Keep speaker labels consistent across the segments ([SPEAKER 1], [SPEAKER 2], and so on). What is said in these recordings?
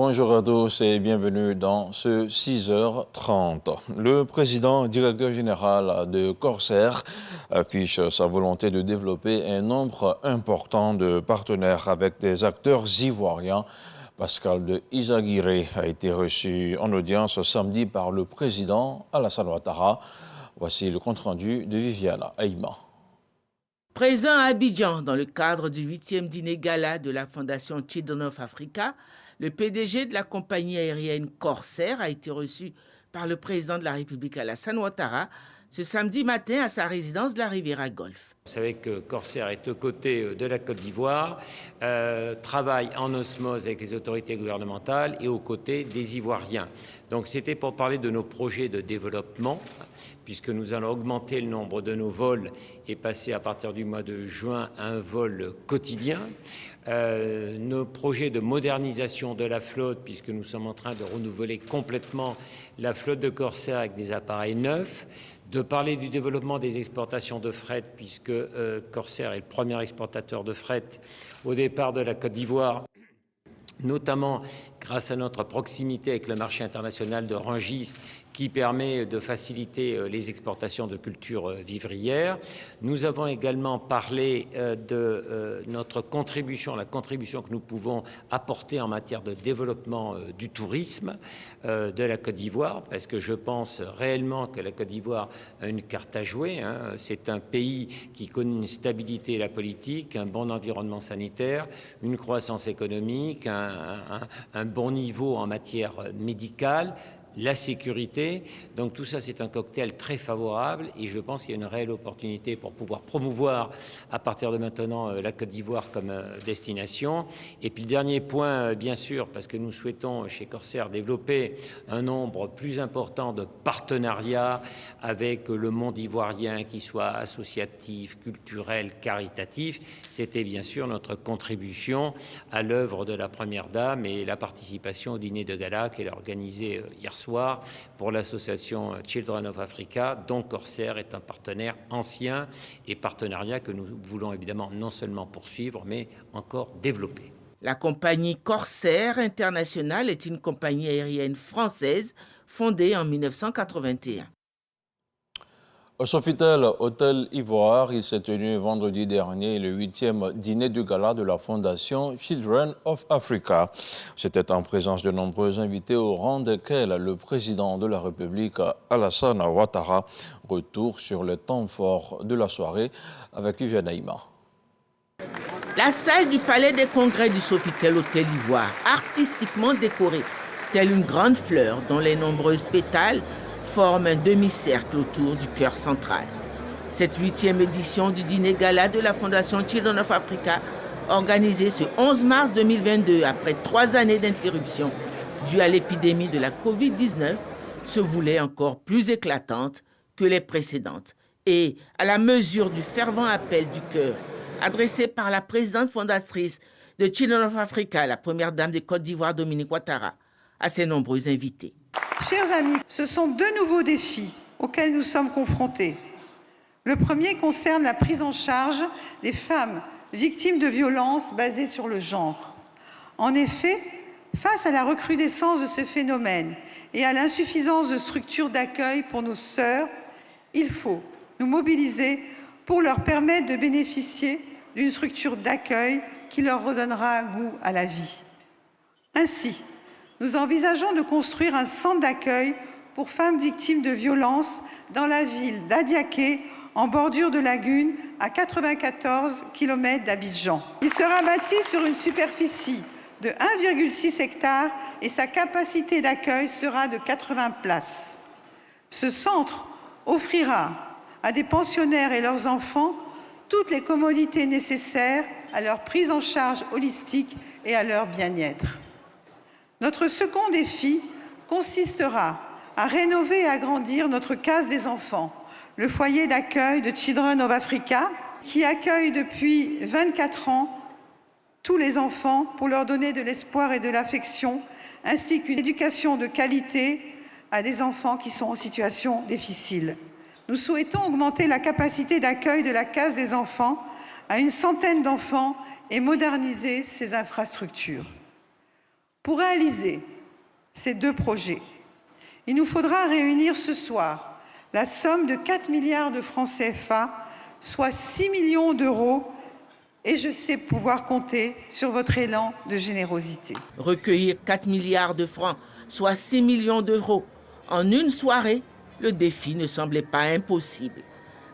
[SPEAKER 1] Bonjour à tous et bienvenue dans ce 6h30. Le président directeur général de Corsair affiche sa volonté de développer un nombre important de partenaires avec des acteurs ivoiriens. Pascal de Isaguirre a été reçu en audience samedi par le président Alassane Ouattara. Voici le compte-rendu de Viviana Aïma.
[SPEAKER 2] Présent à Abidjan dans le cadre du 8e dîner gala de la Fondation Children of Africa, le PDG de la compagnie aérienne Corsair a été reçu par le président de la République Alassane Ouattara ce samedi matin à sa résidence de la Riviera Golf.
[SPEAKER 3] Vous savez que Corsair est aux côtés de la Côte d'Ivoire, travaille en osmose avec les autorités gouvernementales et aux côtés des Ivoiriens. Donc c'était pour parler de nos projets de développement, puisque nous allons augmenter le nombre de nos vols et passer à partir du mois de juin à un vol quotidien. Nos projets de modernisation de la flotte, puisque nous sommes en train de renouveler complètement la flotte de Corsair avec des appareils neufs, de parler du développement des exportations de fret, puisque Corsair est le premier exportateur de fret au départ de la Côte d'Ivoire, notamment grâce à notre proximité avec le marché international de Rungis, qui permet de faciliter les exportations de cultures vivrières. Nous avons également parlé de notre contribution, la contribution que nous pouvons apporter en matière de développement du tourisme de la Côte d'Ivoire, parce que je pense réellement que la Côte d'Ivoire a une carte à jouer. C'est un pays qui connaît une stabilité de la politique, un bon environnement sanitaire, une croissance économique, un bon niveau en matière médicale, la sécurité. Donc tout ça, c'est un cocktail très favorable et je pense qu'il y a une réelle opportunité pour pouvoir promouvoir à partir de maintenant la Côte d'Ivoire comme destination. Et puis le dernier point, bien sûr, parce que nous souhaitons chez Corsair développer un nombre plus important de partenariats avec le monde ivoirien, qui soit associatif, culturel, caritatif. C'était bien sûr notre contribution à l'œuvre de la Première Dame et la participation au dîner de gala qu'elle a organisé hier soir pour l'association Children of Africa, dont Corsair est un partenaire ancien et partenariat que nous voulons évidemment non seulement poursuivre, mais encore développer.
[SPEAKER 2] La compagnie Corsair International est une compagnie aérienne française fondée en 1981.
[SPEAKER 1] Au Sofitel Hôtel Ivoire, il s'est tenu vendredi dernier le 8e dîner du gala de la Fondation Children of Africa. C'était en présence de nombreux invités au rang desquels le président de la République, Alassane Ouattara. Retour sur les temps forts de la soirée avec Viviana Aïma.
[SPEAKER 2] La salle du Palais des Congrès du Sofitel Hôtel Ivoire, artistiquement décorée, telle une grande fleur dont les nombreuses pétales forme un demi-cercle autour du cœur central. Cette 8e édition du dîner gala de la Fondation Children of Africa, organisée ce 11 mars 2022 après 3 années d'interruption due à l'épidémie de la Covid-19, se voulait encore plus éclatante que les précédentes et à la mesure du fervent appel du cœur adressé par la présidente fondatrice de Children of Africa, la première dame de Côte d'Ivoire, Dominique Ouattara, à ses nombreux invités.
[SPEAKER 4] Chers amis, ce sont 2 nouveaux défis auxquels nous sommes confrontés. Le premier concerne la prise en charge des femmes victimes de violences basées sur le genre. En effet, face à la recrudescence de ce phénomène et à l'insuffisance de structures d'accueil pour nos sœurs, il faut nous mobiliser pour leur permettre de bénéficier d'une structure d'accueil qui leur redonnera goût à la vie. Ainsi, nous envisageons de construire un centre d'accueil pour femmes victimes de violences dans la ville d'Adiaké, en bordure de lagune, à 94 km d'Abidjan. Il sera bâti sur une superficie de 1,6 hectare et sa capacité d'accueil sera de 80 places. Ce centre offrira à des pensionnaires et leurs enfants toutes les commodités nécessaires à leur prise en charge holistique et à leur bien-être. Notre second défi consistera à rénover et agrandir notre case des enfants, le foyer d'accueil de Children of Africa, qui accueille depuis 24 ans tous les enfants pour leur donner de l'espoir et de l'affection, ainsi qu'une éducation de qualité à des enfants qui sont en situation difficile. Nous souhaitons augmenter la capacité d'accueil de la case des enfants à une centaine d'enfants et moderniser ses infrastructures. Pour réaliser ces deux projets, il nous faudra réunir ce soir la somme de 4 milliards de francs CFA, soit 6 millions d'euros, et je sais pouvoir compter sur votre élan de générosité.
[SPEAKER 2] Recueillir 4 milliards de francs, soit 6 millions d'euros, en une soirée, le défi ne semblait pas impossible.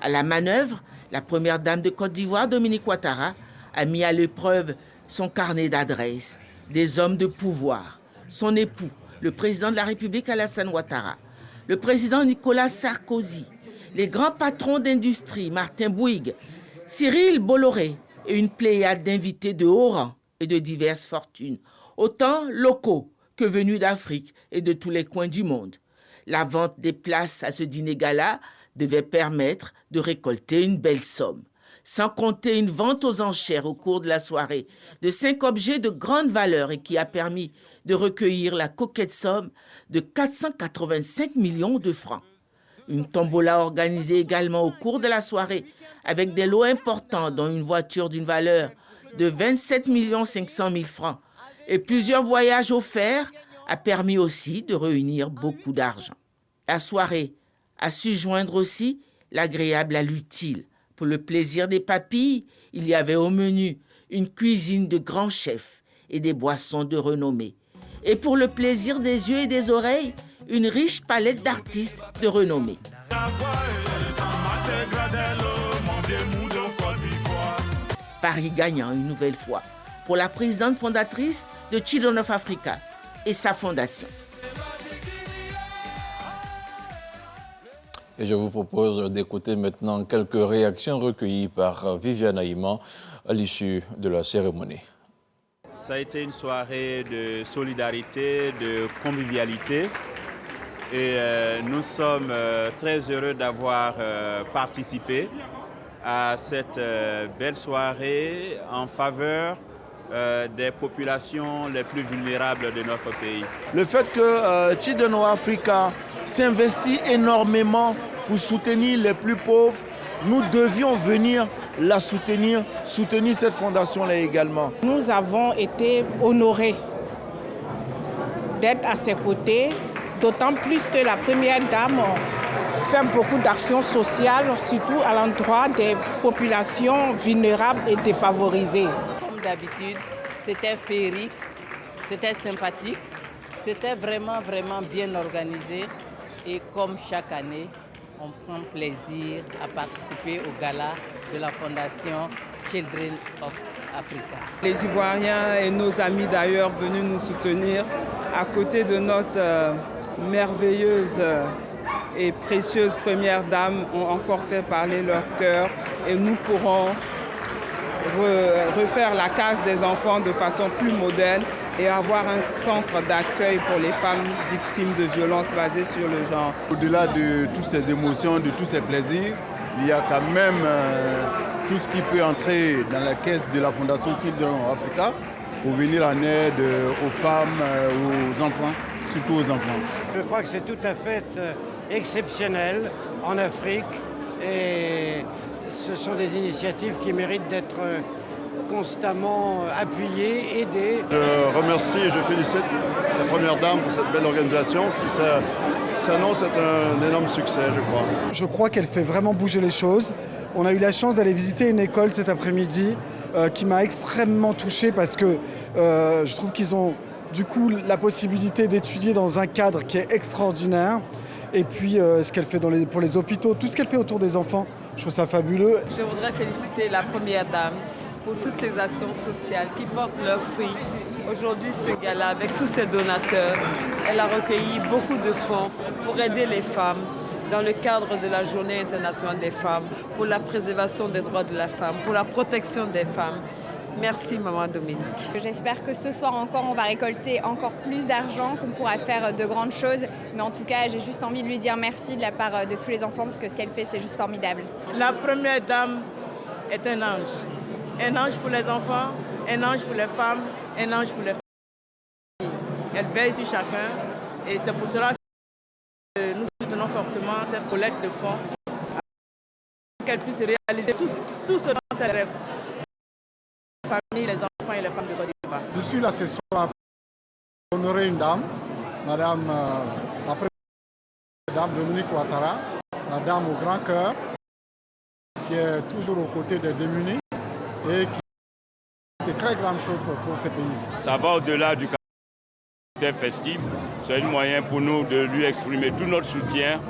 [SPEAKER 2] À la manœuvre, la première dame de Côte d'Ivoire, Dominique Ouattara, a mis à l'épreuve son carnet d'adresses, des hommes de pouvoir, son époux, le président de la République Alassane Ouattara, le président Nicolas Sarkozy, les grands patrons d'industrie, Martin Bouygues, Cyril Bolloré et une pléiade d'invités de haut rang et de diverses fortunes, autant locaux que venus d'Afrique et de tous les coins du monde. La vente des places à ce dîner-gala devait permettre de récolter une belle somme, sans compter une vente aux enchères au cours de la soirée de 5 objets de grande valeur et qui a permis de recueillir la coquette somme de 485 millions de francs. Une tombola organisée également au cours de la soirée avec des lots importants dont une voiture d'une valeur de 27 500 000 francs et plusieurs voyages offerts a permis aussi de réunir beaucoup d'argent. La soirée a su joindre aussi l'agréable à l'utile. Pour le plaisir des papilles, il y avait au menu une cuisine de grands chefs et des boissons de renommée. Et pour le plaisir des yeux et des oreilles, une riche palette d'artistes de renommée. Paris gagnant une nouvelle fois pour la présidente fondatrice de Children of Africa et sa fondation.
[SPEAKER 1] Et je vous propose d'écouter maintenant quelques réactions recueillies par Viviane Aïman à l'issue de la cérémonie.
[SPEAKER 5] Ça a été une soirée de solidarité, de convivialité. Et nous sommes très heureux d'avoir participé à cette belle soirée en faveur des populations les plus vulnérables de notre pays.
[SPEAKER 6] Le fait que Children of Africa s'investit énormément pour soutenir les plus pauvres, nous devions venir la soutenir cette fondation-là également.
[SPEAKER 7] Nous avons été honorés d'être à ses côtés, d'autant plus que la première dame fait beaucoup d'actions sociales, surtout à l'endroit des populations vulnérables et défavorisées.
[SPEAKER 8] Comme d'habitude, c'était féerique, c'était sympathique, c'était vraiment bien organisé. Et comme chaque année, on prend plaisir à participer au gala de la Fondation Children of Africa.
[SPEAKER 9] Les Ivoiriens et nos amis d'ailleurs venus nous soutenir à côté de notre merveilleuse et précieuse première dame ont encore fait parler leur cœur et nous pourrons refaire la case des enfants de façon plus moderne et avoir un centre d'accueil pour les femmes victimes de violences basées sur le genre.
[SPEAKER 6] Au-delà de toutes ces émotions, de tous ces plaisirs, il y a quand même tout ce qui peut entrer dans la caisse de la Fondation Children of Africa pour venir en aide aux femmes, aux enfants, surtout aux enfants.
[SPEAKER 10] Je crois que c'est tout à fait exceptionnel en Afrique et ce sont des initiatives qui méritent d'être constamment appuyées, aidées.
[SPEAKER 11] Je remercie et je félicite la Première Dame pour cette belle organisation qui s'annonce être un énorme succès, je crois.
[SPEAKER 12] Je crois qu'elle fait vraiment bouger les choses. On a eu la chance d'aller visiter une école cet après-midi qui m'a extrêmement touché parce que je trouve qu'ils ont du coup la possibilité d'étudier dans un cadre qui est extraordinaire. Et puis ce qu'elle fait pour les hôpitaux, tout ce qu'elle fait autour des enfants, je trouve ça fabuleux.
[SPEAKER 13] Je voudrais féliciter la Première Dame pour toutes ces actions sociales qui portent leurs fruits. Aujourd'hui, ce gala, avec tous ses donateurs, elle a recueilli beaucoup de fonds pour aider les femmes dans le cadre de la Journée internationale des femmes, pour la préservation des droits de la femme, pour la protection des femmes. Merci Maman Dominique.
[SPEAKER 14] J'espère que ce soir encore, on va récolter encore plus d'argent, qu'on pourra faire de grandes choses. Mais en tout cas, j'ai juste envie de lui dire merci de la part de tous les enfants parce que ce qu'elle fait, c'est juste formidable.
[SPEAKER 7] La Première Dame est un ange. Un ange pour les enfants, un ange pour les femmes, un ange pour les familles. Elle veille sur chacun et c'est pour cela que nous soutenons fortement cette collecte de fonds pour qu'elle puisse réaliser tout ce dont elle rêve. Les familles, les enfants et les femmes de Côte d'Ivoire.
[SPEAKER 12] Je suis là ce soir Honorer une dame, Madame la première dame Dominique Ouattara, la dame au grand cœur, qui est toujours aux côtés des démunis et qui fait de très grandes choses pour ce pays.
[SPEAKER 15] Ça va au-delà du caractère festif. C'est un moyen pour nous de lui exprimer tout notre soutien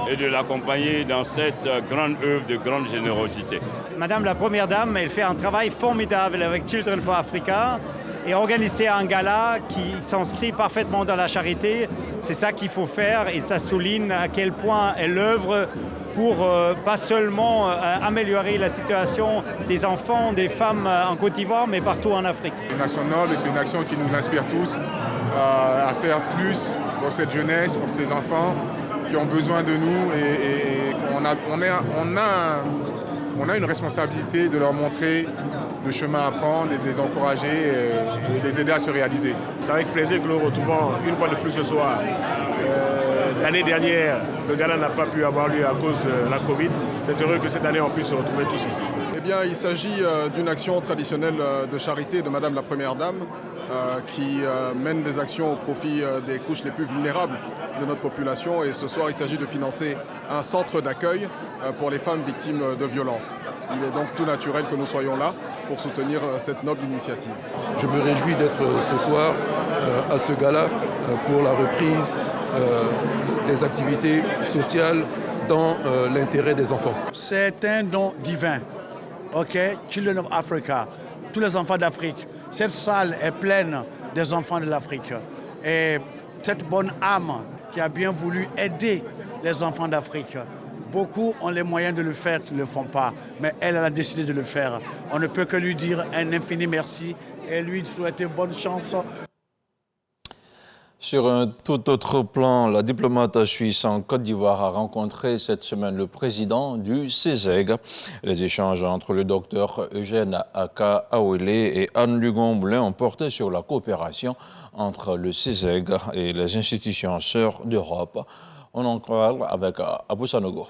[SPEAKER 15] et de l'accompagner dans cette grande œuvre de grande générosité.
[SPEAKER 16] Madame la Première Dame, elle fait un travail formidable avec Children for Africa et organiser un gala qui s'inscrit parfaitement dans la charité. C'est ça qu'il faut faire et ça souligne à quel point elle œuvre pour pas seulement améliorer la situation des enfants, des femmes en Côte d'Ivoire, mais partout en Afrique.
[SPEAKER 17] C'est une action noble et c'est une action qui nous inspire tous à faire plus pour cette jeunesse, pour ces enfants qui ont besoin de nous et on a une responsabilité de leur montrer le chemin à prendre et de les encourager et de les aider à se réaliser.
[SPEAKER 18] C'est avec plaisir que nous nous retrouvons une fois de plus ce soir. L'année dernière, le gala n'a pas pu avoir lieu à cause de la Covid. C'est heureux que cette année on puisse se retrouver tous ici.
[SPEAKER 19] Eh bien, il s'agit d'une action traditionnelle de charité de Madame la Première Dame qui mène des actions au profit des couches les plus vulnérables de notre population. Et ce soir, il s'agit de financer un centre d'accueil pour les femmes victimes de violences. Il est donc tout naturel que nous soyons là pour soutenir cette noble initiative.
[SPEAKER 20] Je me réjouis d'être ce soir à ce gala pour la reprise des activités sociales dans l'intérêt des enfants.
[SPEAKER 21] C'est un don divin. OK, Children of Africa, tous les enfants d'Afrique. Cette salle est pleine des enfants de l'Afrique. Et cette bonne âme qui a bien voulu aider les enfants d'Afrique. Beaucoup ont les moyens de le faire, qui ne le font pas. Mais elle a décidé de le faire. On ne peut que lui dire un infini merci et lui souhaiter bonne chance.
[SPEAKER 1] Sur un tout autre plan, la diplomate suisse en Côte d'Ivoire a rencontré cette semaine le président du CESEG. Les échanges entre le docteur Eugène Akaawele et Anne Lugon-Moulin ont porté sur la coopération entre le CESEG et les institutions sœurs d'Europe. On en parle avec Abou Sanogo.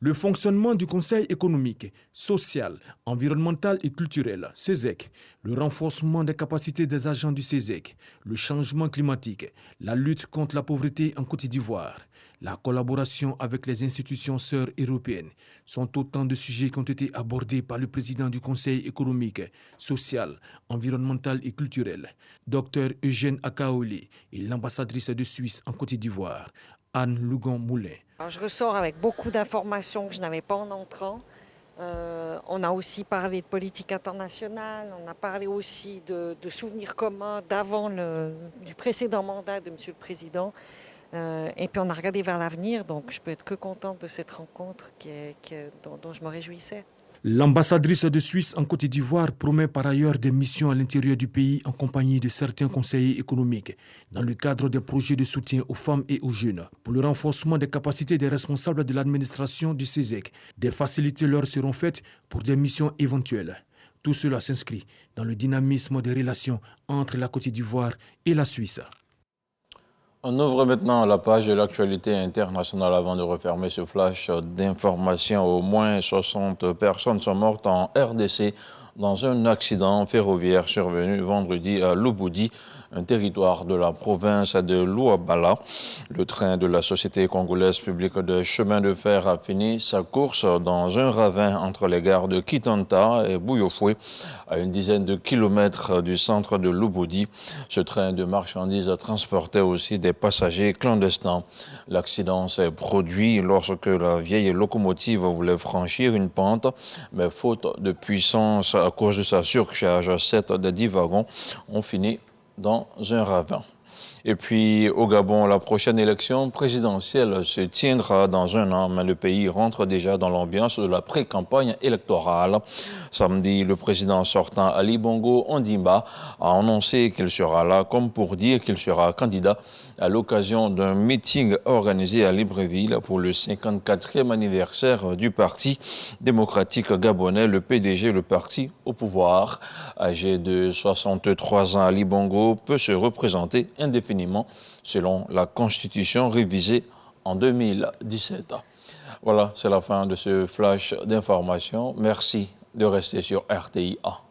[SPEAKER 22] Le fonctionnement du Conseil économique, social, environnemental et culturel, CESEC, le renforcement des capacités des agents du CESEC, le changement climatique, la lutte contre la pauvreté en Côte d'Ivoire, la collaboration avec les institutions sœurs européennes sont autant de sujets qui ont été abordés par le président du Conseil économique, social, environnemental et culturel, Dr Eugène Akaawele, et l'ambassadrice de Suisse en Côte d'Ivoire, Anne Lugon-Moulin.
[SPEAKER 23] Je ressors avec beaucoup d'informations que je n'avais pas en entrant. On a aussi parlé de politique internationale, on a parlé aussi de souvenirs communs du précédent mandat de M. le Président. Et puis on a regardé vers l'avenir, donc je peux être que contente de cette rencontre dont je me réjouissais.
[SPEAKER 22] L'ambassadrice de Suisse en Côte d'Ivoire promet par ailleurs des missions à l'intérieur du pays en compagnie de certains conseillers économiques dans le cadre des projets de soutien aux femmes et aux jeunes. Pour le renforcement des capacités des responsables de l'administration du CESEC, des facilités leur seront faites pour des missions éventuelles. Tout cela s'inscrit dans le dynamisme des relations entre la Côte d'Ivoire et la Suisse.
[SPEAKER 1] On ouvre maintenant la page de l'actualité internationale avant de refermer ce flash d'informations. Au moins 60 personnes sont mortes en RDC dans un accident ferroviaire survenu vendredi à Lubudi, un territoire de la province de Luabala. Le train de la Société congolaise publique de chemin de fer a fini sa course dans un ravin entre les gares de Kitanta et Bouyofoué, à une dizaine de kilomètres du centre de Lubudi. Ce train de marchandises transportait aussi des passagers clandestins. L'accident s'est produit lorsque la vieille locomotive voulait franchir une pente, mais faute de puissance à cause de sa surcharge, 7 des 10 wagons ont fini dans un ravin. Et puis au Gabon, la prochaine élection présidentielle se tiendra dans un an, mais le pays rentre déjà dans l'ambiance de la pré-campagne électorale. Samedi, le président sortant Ali Bongo Ondimba a annoncé qu'il sera là comme pour dire qu'il sera candidat à l'occasion d'un meeting organisé à Libreville pour le 54e anniversaire du Parti démocratique gabonais, le PDG, le parti au pouvoir. Âgé de 63 ans, Ali Bongo peut se représenter indéfiniment selon la Constitution révisée en 2017. Voilà, c'est la fin de ce flash d'information. Merci de rester sur RTI1.